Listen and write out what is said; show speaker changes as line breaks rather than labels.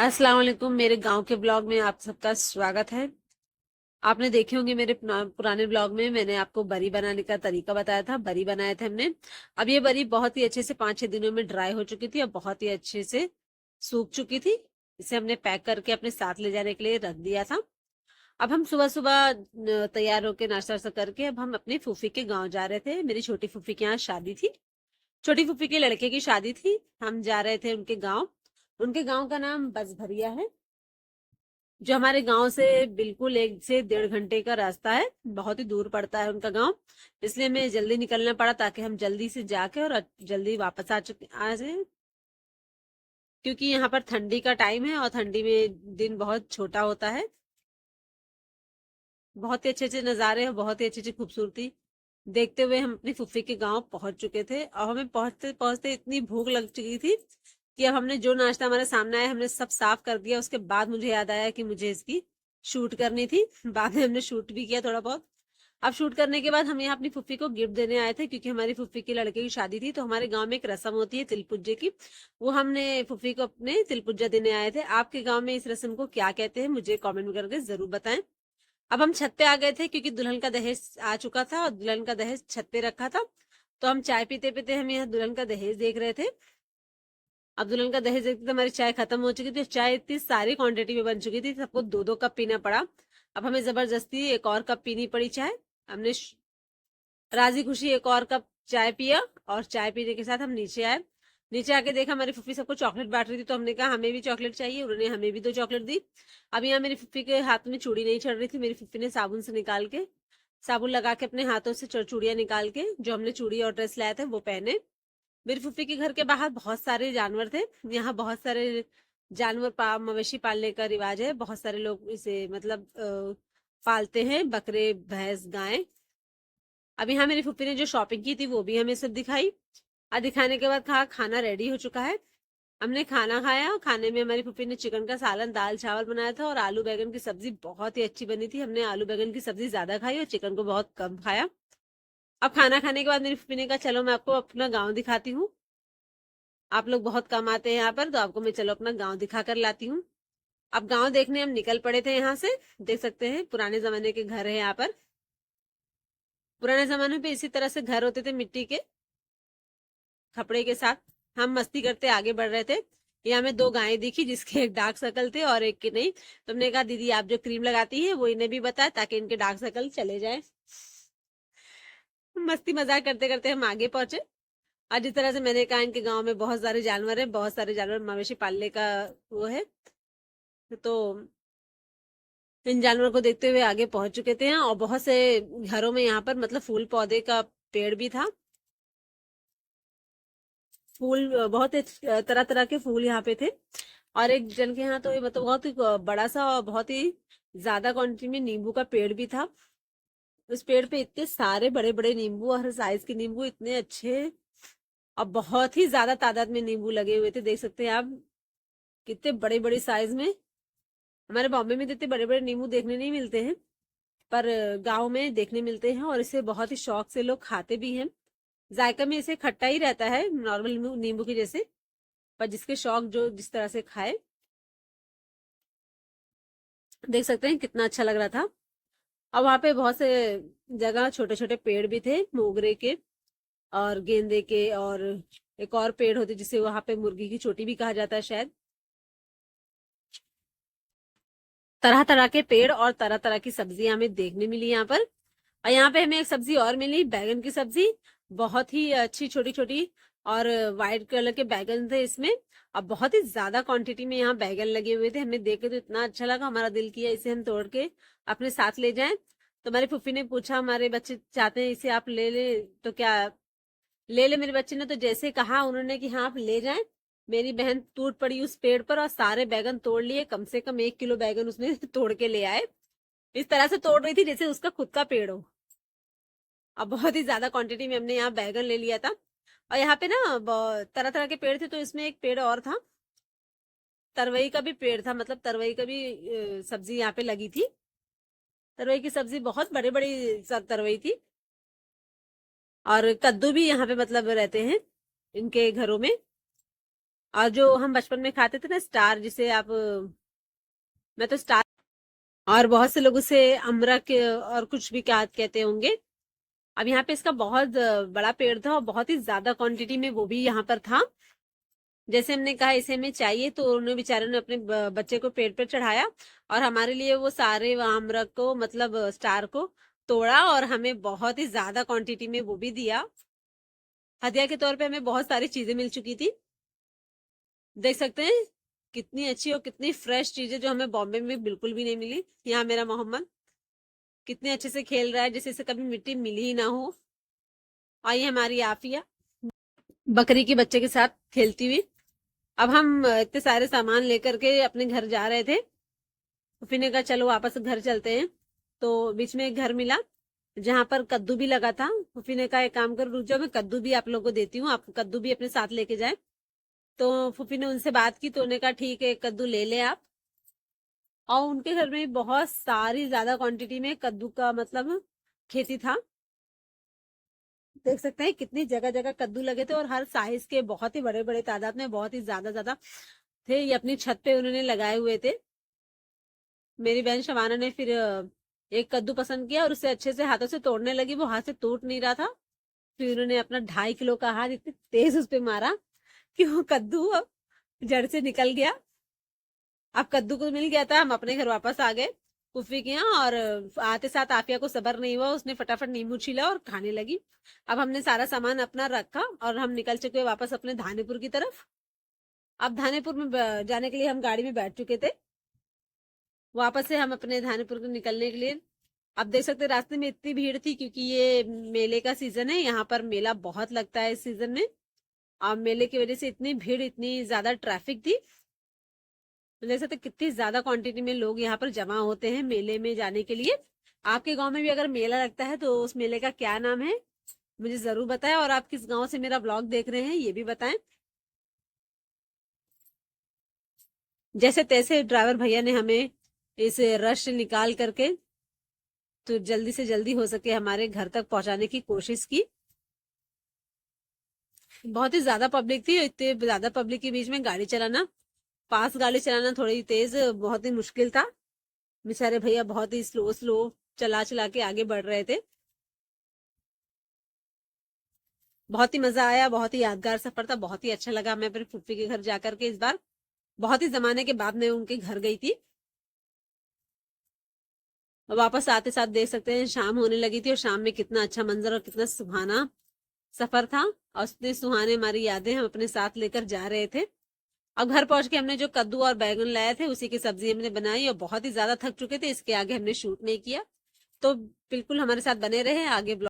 अस्सलाम वालेकुम। मेरे गांव के ब्लॉग में आप सबका स्वागत है। आपने देखे होंगे मेरे पुराने ब्लॉग में मैंने आपको बरी बनाने का तरीका बताया था। बरी बनाए थे हमने। अब ये बरी बहुत ही अच्छे से 5-6 दिनों में ड्राई हो चुकी थी और बहुत ही अच्छे से सूख चुकी थी। इसे हमने पैक करके अपने साथ ले जाने के लिए रख दिया था। अब हम सुबह सुबह तैयार होकर नाश्ता वास्ता करके अब हम अपनी फूफी के गाँव जा रहे थे। मेरी छोटी फूफी के यहाँ शादी थी। छोटी फूफी के लड़के की शादी थी। हम जा रहे थे उनके गाँव। उनके गाँव का नाम बसभरिया है, जो हमारे गांव से बिल्कुल 1 से 1.5 घंटे का रास्ता है। बहुत ही दूर पड़ता है उनका गांव। इसलिए हमें जल्दी निकलना पड़ा ताकि हम जल्दी से जाके और जल्दी वापस आ जाए, क्योंकि यहाँ पर ठंडी का टाइम है और ठंडी में दिन बहुत छोटा होता है। बहुत ही अच्छे अच्छे नज़ारे और बहुत ही अच्छी अच्छी खूबसूरती देखते हुए हम अपनी फुफ्फी के गांव पहुंच चुके थे और हमें पहुंचते पहुंचते इतनी भूख लग चुकी थी कि अब हमने जो नाश्ता हमारे सामने आया हमने सब साफ कर दिया। उसके बाद मुझे याद आया कि मुझे इसकी शूट करनी थी। बाद में हमने शूट भी किया थोड़ा बहुत। अब शूट करने के बाद हम यहाँ अपनी फुफ्फी को गिफ्ट देने आए थे, क्योंकि हमारी फुफ्फी की लड़के की शादी थी। तो हमारे गांव में एक रस्म होती है तिलपुज्जे की, वो हमने फुफ्फी को अपने तिलपुज्जा देने आए थे। आपके गाँव में इस रस्म को क्या कहते हैं मुझे कॉमेंट में करके जरूर बताएं। अब हम छत पे आ गए थे क्योंकि दुल्हन का दहेज आ चुका था और दुल्हन का दहेज छत पे रखा था। तो हम चाय पीते पीते हम यहाँ दुल्हन का दहेज देख रहे थे। अब दुल्हन का दहेज देखते हमारी चाय खत्म हो चुकी थी। चाय इतनी सारी क्वांटिटी में बन चुकी थी, सबको 2-2 कप पीना पड़ा। अब हमें जबरदस्ती एक और कप पीनी पड़ी चाय। हमने राजी खुशी एक और कप चाय पिया और चाय पीने के साथ हम नीचे आए। नीचे आके देखा हमारी फुफ्फी सबको चॉकलेट बांट रही थी, तो हमने कहा हमें भी चॉकलेट चाहिए। उन्होंने हमें भी 2 चॉकलेट दी। अब यहाँ मेरी फुफ्फी के हाथ में चूड़ी नहीं चढ़ रही थी। मेरी फुफ्फी ने साबुन से निकाल के साबुन लगा के अपने हाथों से चूड़ियां निकाल के जो हमने चूड़ी और ड्रेस लाया था वो पहने। मेरी फुफ्फी के घर के बाहर बहुत सारे जानवर थे। यहाँ बहुत सारे जानवर मवेशी पालने का रिवाज है। बहुत सारे लोग इसे मतलब पालते हैं, बकरे भैंस गाय। अब यहाँ मेरी फुफ्फी ने जो शॉपिंग की थी वो भी हमें सब दिखाई। और दिखाने के बाद कहा खाना रेडी हो चुका है। हमने खाना खाया। खाने में हमारी फुफ्फी ने चिकन का सालन दाल चावल बनाया था और आलू बैगन की सब्जी बहुत ही अच्छी बनी थी। हमने आलू बैगन की सब्जी ज्यादा खाई और चिकन को बहुत कम खाया। अब खाना खाने के बाद मेरी फुफ्फी ने कहा चलो मैं आपको अपना गाँव दिखाती हूँ। आप लोग बहुत कम आते हैं यहाँ पर, तो आपको मैं चलो अपना गाँव दिखा कर लाती हूँ। अब गाँव देखने हम निकल पड़े थे यहाँ से। देख सकते हैं पुराने जमाने के घर है यहाँ पर। पुराने जमाने पे इसी तरह से घर होते थे, मिट्टी के खपड़े के साथ। हम मस्ती करते आगे बढ़ रहे थे। ये हमें 2 गायें दिखी जिसके एक डार्क सर्कल थे और एक के नहीं। तुमने कहा दीदी आप जो क्रीम लगाती है वो इन्हें भी बताए ताकि इनके डार्क सर्कल चले जाए। मस्ती मजाक करते करते हम आगे पहुंचे। और जिस तरह से मैंने कहा इनके गांव में बहुत सारे जानवर हैं, बहुत सारे जानवर मवेशी पालने का वो है। तो इन जानवरों को देखते हुए आगे पहुंच चुके थे और बहुत से घरों में यहाँ पर मतलब फूल पौधे का पेड़ भी था। फूल बहुत तरह तरह के फूल यहाँ पे थे। और एक जन के यहाँ तो ये मतलब बहुत ही बड़ा सा और बहुत ही ज्यादा क्वांटिटी में नींबू का पेड़ भी था। उस पेड़ पे इतने सारे बड़े बड़े नींबू और हर साइज के नींबू इतने अच्छे और बहुत ही ज्यादा तादाद में नींबू लगे हुए थे। देख सकते हैं आप कितने बड़े बड़े साइज में। हमारे बॉम्बे में तो इतने बड़े बड़े नींबू देखने नहीं मिलते हैं, पर गांव में देखने मिलते हैं और इसे बहुत ही शौक से लोग खाते भी हैं। जायका में इसे खट्टा ही रहता है नॉर्मल नींबू के जैसे, पर जिसके शौक जो जिस तरह से खाए। देख सकते हैं कितना अच्छा लग रहा था। और वहां पे बहुत से जगह छोटे छोटे पेड़ भी थे, मोगरे के और गेंदे के, और एक और पेड़ होते जिसे वहां पे मुर्गी की चोटी भी कहा जाता है शायद। तरह तरह के पेड़ और तरह तरह की सब्जियां हमें देखने मिली यहाँ पर। और यहाँ पे हमें एक सब्जी और मिली, बैगन की सब्जी। बहुत ही अच्छी छोटी छोटी और व्हाइट कलर के बैगन थे इसमें। अब बहुत ही ज्यादा क्वांटिटी में यहाँ बैगन लगे हुए थे। हमें देख के तो इतना अच्छा लगा, हमारा दिल किया इसे हम तोड़ के अपने साथ ले जाएं। तो हमारी फुफ्फी ने पूछा हमारे बच्चे चाहते हैं इसे आप ले ले तो क्या ले ले। मेरे बच्चे ने तो जैसे कहा उन्होंने कि हाँ आप ले जाएं, मेरी बहन टूट पड़ी उस पेड़ पर और सारे बैगन तोड़ लिए। कम से कम 1 किलो बैगन उसने तोड़ के ले आए। इस तरह से तोड़ रही थी जैसे उसका खुद का पेड़ हो। अब बहुत ही ज्यादा क्वांटिटी में हमने यहाँ बैगन ले लिया था। और यहाँ पे ना तरह तरह के पेड़ थे, तो इसमें एक पेड़ और था, तरवई का भी पेड़ था। मतलब तरवई का भी सब्जी यहाँ पे लगी थी। तरवई की सब्जी बहुत बड़ी बड़ी तरवई थी। और कद्दू भी यहाँ पे मतलब रहते हैं इनके घरों में। और जो हम बचपन में खाते थे ना स्टार, जिसे आप, मैं तो स्टार, और बहुत से लोग उसे अमरक और कुछ भी क्या कहते होंगे। अब यहाँ पे इसका बहुत बड़ा पेड़ था और बहुत ही ज्यादा क्वांटिटी में वो भी यहाँ पर था। जैसे हमने कहा इसे हमें चाहिए, तो उन्होंने बेचारे ने अपने बच्चे को पेड़ पे चढ़ाया और हमारे लिए वो सारे अमरक को, मतलब स्टार को तोड़ा और हमें बहुत ही ज्यादा क्वांटिटी में वो भी दिया। हदिया के तौर पे हमें बहुत सारी चीजें मिल चुकी थी। देख सकते हैं कितनी अच्छी और कितनी फ्रेश चीजें जो हमें बॉम्बे में बिल्कुल भी नहीं मिली। यहाँ मेरा मोहम्मद कितने अच्छे से खेल रहा है, जैसे इसे कभी मिट्टी मिली ही ना हो। और ये हमारी आफिया बकरी के बच्चे के साथ खेलती हुई। अब हम इतने सारे सामान लेकर के अपने घर जा रहे थे। फूफी ने कहा चलो वापस घर चलते हैं। तो बीच में एक घर मिला जहां पर कद्दू भी लगा था। फूफी ने कहा एक काम करो, रुक जाओ, मैं कद्दू भी आप लोगों को देती हूँ, आप कद्दू भी अपने साथ लेके जाए। तो फूफी ने उनसे बात की तो उन्होंने कहा ठीक है, कद्दू ले ले आप। और उनके घर में बहुत सारी ज्यादा क्वांटिटी में कद्दू का मतलब खेती था। देख सकते हैं कितनी जगह जगह कद्दू लगे थे और हर साइज के, बहुत ही बड़े बड़े तादाद में, बहुत ही ज्यादा ज्यादा थे। ये अपनी छत पे उन्होंने लगाए हुए थे। मेरी बहन शबाना ने फिर एक कद्दू पसंद किया और उसे अच्छे से हाथों से तोड़ने लगी। वो हाथ से टूट नहीं रहा था। फिर उन्होंने अपना 2.5 किलो का हाथ इतनी तेज उस पे मारा कि वो कद्दू जड़ से निकल गया। अब कद्दू को मिल गया था, हम अपने घर वापस आ गए फूफी के यहाँ। और आते साथ आफिया को सब्र नहीं हुआ, उसने फटाफट नींबू छीला और खाने लगी। अब हमने सारा सामान अपना रखा और हम निकल चुके वापस अपने धानीपुर की तरफ। अब धानीपुर में जाने के लिए हम गाड़ी में बैठ चुके थे। वापस से हम अपने धानीपुर को निकलने के लिए, अब देख सकते हैं रास्ते में इतनी भीड़ थी क्योंकि ये मेले का सीजन है। यहाँ पर मेला बहुत लगता है इस सीजन में। अब मेले की वजह से इतनी भीड़, इतनी ज्यादा ट्रैफिक थी। तो देख सकते कितनी ज्यादा क्वांटिटी में लोग यहाँ पर जमा होते हैं मेले में जाने के लिए। आपके गांव में भी अगर मेला लगता है तो उस मेले का क्या नाम है मुझे जरूर बताएं। और आप किस गांव से मेरा ब्लॉग देख रहे हैं ये भी बताएं। जैसे तैसे ड्राइवर भैया ने हमें इस रश निकाल करके तो जल्दी से जल्दी हो सके हमारे घर तक पहुंचाने की कोशिश की। बहुत ही ज्यादा पब्लिक थी। इतने ज्यादा पब्लिक के बीच में गाड़ी चलाना, पास गाड़ी चलाना थोड़ी तेज, बहुत ही मुश्किल था। बेचारे भैया बहुत ही स्लो स्लो चला चला के आगे बढ़ रहे थे। बहुत ही मजा आया, बहुत ही यादगार सफर था, बहुत ही अच्छा लगा। मैं अपने फूफी के घर जाकर के इस बार बहुत ही जमाने के बाद मैं उनके घर गई थी। और वापस आते साथ देख सकते हैं शाम होने लगी थी और शाम में कितना अच्छा मंजर और कितना सुहाना सफर था। और उतने सुहाने हमारी यादें हम अपने साथ लेकर जा रहे थे। अब घर पहुंच के हमने जो कद्दू और बैगन लाए थे उसी की सब्जी हमने बनाई और बहुत ही ज्यादा थक चुके थे, इसके आगे हमने शूट नहीं किया। तो बिल्कुल हमारे साथ बने रहे आगे।